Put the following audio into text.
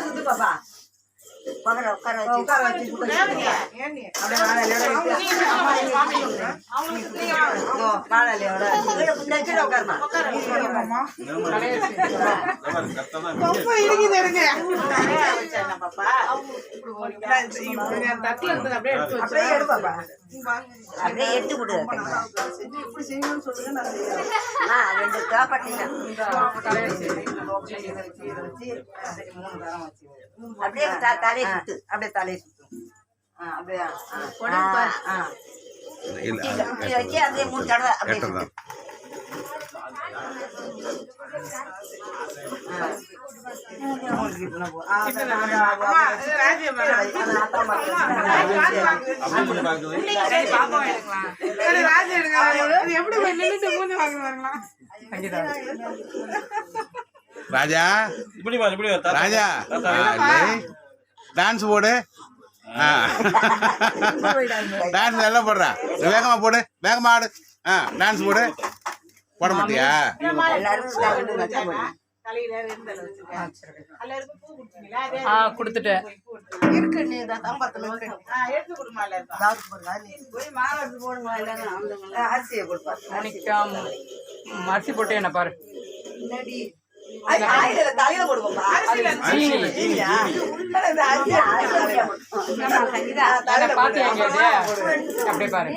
சுத்து பாப்பா உட்கார வச்சு அப்படியே எடுத்து கொடு. ரெண்டு காப்பாட்டிங்க அப்படியே தலையை சுத்து, அப்படியே தலையை சுத்து. அப்படியே வச்சு அப்படியே 3 தடவை அப்படியே சுத்து. ராஜா ராஜா டான்ஸ் போடு. டான்ஸ் நல்லா போடுறா, வேகமா போடு, வேகமா ஆடு. டான்ஸ் போடு. போட மாட்டியா? கொடுத்துட்டேன். அரிசி போட்டு என்ன பாரு. தலையில போடுவோம். அப்படியே பாரு.